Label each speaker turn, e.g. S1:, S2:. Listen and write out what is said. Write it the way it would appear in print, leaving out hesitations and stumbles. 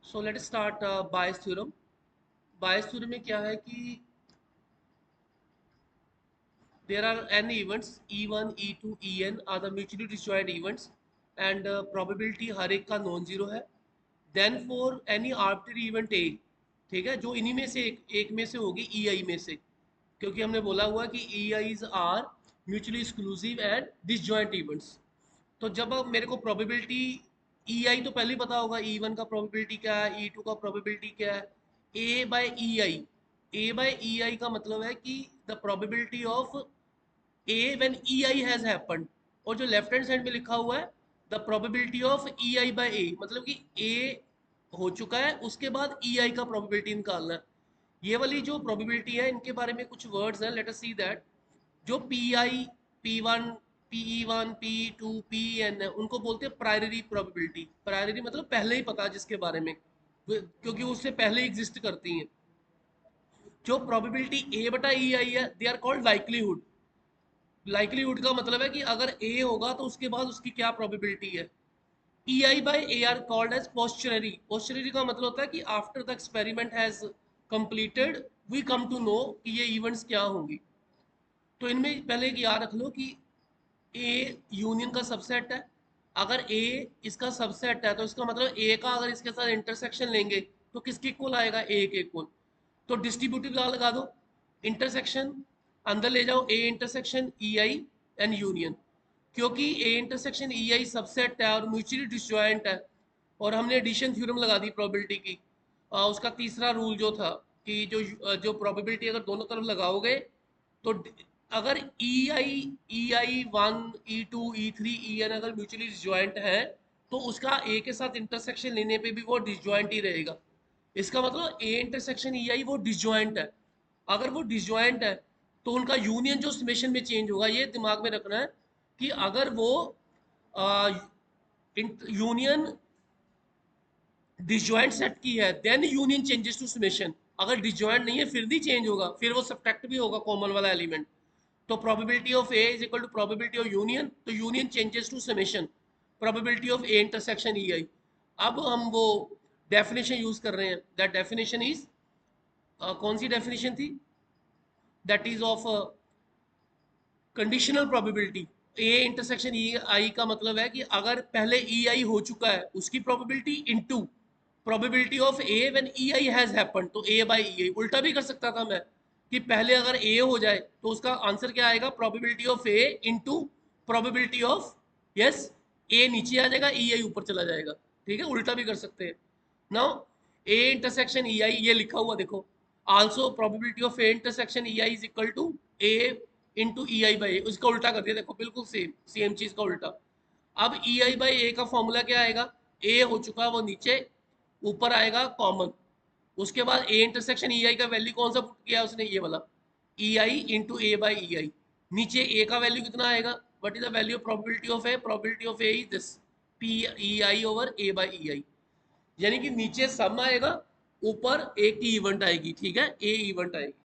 S1: So let start बायस theorem. बायस theorem में क्या है कि there are n events e1 e2 en are the mutually disjoint events and probability हर एक का नॉन जीरो है। Then for any arbitrary event A, ठीक है, जो इन्हीं में से एक में से होगी ई आई में से, क्योंकि हमने बोला हुआ कि E I's are mutually exclusive and disjoint events. तो जब अब मेरे को प्रोबेबिलिटी ई आई तो पहले ही पता होगा, ई वन का प्रोबेबिलिटी क्या है, ई टू का प्रोबेबिलिटी क्या है, ए bye E I. A bye E I का मतलब है कि the probability of A when E I has happened, और जो लेफ्ट हैंड साइड में लिखा हुआ है the probability of E I by A, मतलब कि ए हो चुका है उसके बाद ई आई का प्रोबेबिलिटी निकालना है। ये वाली जो प्रोबेबिलिटी है इनके बारे में कुछ वर्ड्स हैं, लेट अस सी दैट। जो P I, P one, P one, P two, P N है, उनको बोलते हैं प्रायरी प्रोबेबिलिटी। प्रायरी मतलब पहले ही पता जिसके बारे में, क्योंकि उससे पहले एग्जिस्ट करती हैं। जो प्रोबेबिलिटी ए बटा ई आई है they are called likelihood. Likelihood का मतलब है कि अगर ए होगा तो उसके बाद उसकी क्या प्रोबेबिलिटी है। E I by A are called as posterior. Posterior का मतलब होता है कि after the experiment has completed we come to know कि ये इवेंट्स क्या होंगी। तो इनमें पहले एक याद रख लो कि ए यूनियन का सबसेट है। अगर ए इसका सबसेट है तो इसका मतलब ए का अगर इसके साथ इंटरसेक्शन लेंगे तो किसके इक्वल आएगा, ए के इक्वल। तो डिस्ट्रीब्यूटिव लॉ लगा दो, इंटरसेक्शन अंदर ले जाओ, ए intersection E I and union. क्योंकि ए इंटरसेक्शन ई आई सबसेट है और म्यूचुअली डिसजॉइंट है, और हमने एडिशन थ्योरम लगा दी प्रोबेबिलिटी की। उसका तीसरा रूल जो था कि जो प्रोबेबिलिटी अगर दोनों तरफ लगाओगे तो अगर E I one, E two, E three, E N अगर म्यूचुअली डिसजॉइंट है तो उसका ए के साथ इंटरसेक्शन लेने पे भी वो डिसजॉइंट ही रहेगा। इसका मतलब ए इंटरसेक्शन ई आई वो डिसजॉइंट है। अगर वो डिसजॉइंट है तो उनका यूनियन जो समेशन में चेंज होगा, ये दिमाग में रखना है कि अगर वो यूनियन डिसजॉइंट सेट की है then union changes to summation. अगर डिसजॉइंट नहीं है फिर नहीं चेंज होगा, फिर वो सब्ट्रैक्ट भी होगा कॉमन वाला एलिमेंट। तो probability of A is equal to probability of union, तो union changes to summation, probability of A intersection E I. अब हम वो डेफिनेशन यूज कर रहे हैं, दैट डेफिनेशन इज कौन सी डेफिनेशन थी, that is of conditional probability. A intersection E I का मतलब है कि अगर पहले ई आई हो चुका है उसकी probability into probability of A when E I has happened, तो ए बाय ई आई। उल्टा भी कर सकता था मैं कि पहले अगर ए हो जाए तो उसका आंसर क्या आएगा, probability of A into probability of, yes, A नीचे आ जाएगा ई आई ऊपर चला जाएगा। ठीक है, उल्टा भी कर सकते हैं। नाउ ए इंटरसेक्शन ई आई ये लिखा हुआ देखो, also probability of A intersection E I is equal to A into E I by A. उसका उल्टा कर दिया देखो, बिल्कुल सेम सेम चीज का उल्टा। अब ई आई बाई ए का फॉर्मूला क्या आएगा, ए हो चुका है वो नीचे, ऊपर आएगा कॉमन। उसके बाद ए इंटरसेक्शन ई आई का वैल्यू कौन सा पुट किया उसने, ये वाला ई आई इंटू ए बाई ई आई। नीचे ए का वैल्यू कितना आएगा, what is the value of probability of A, probability of A is this P E I over A by E I. यानी कि नीचे सम आएगा, ऊपर ए की इवेंट आएगी, ठीक है, ए इवेंट आएगी।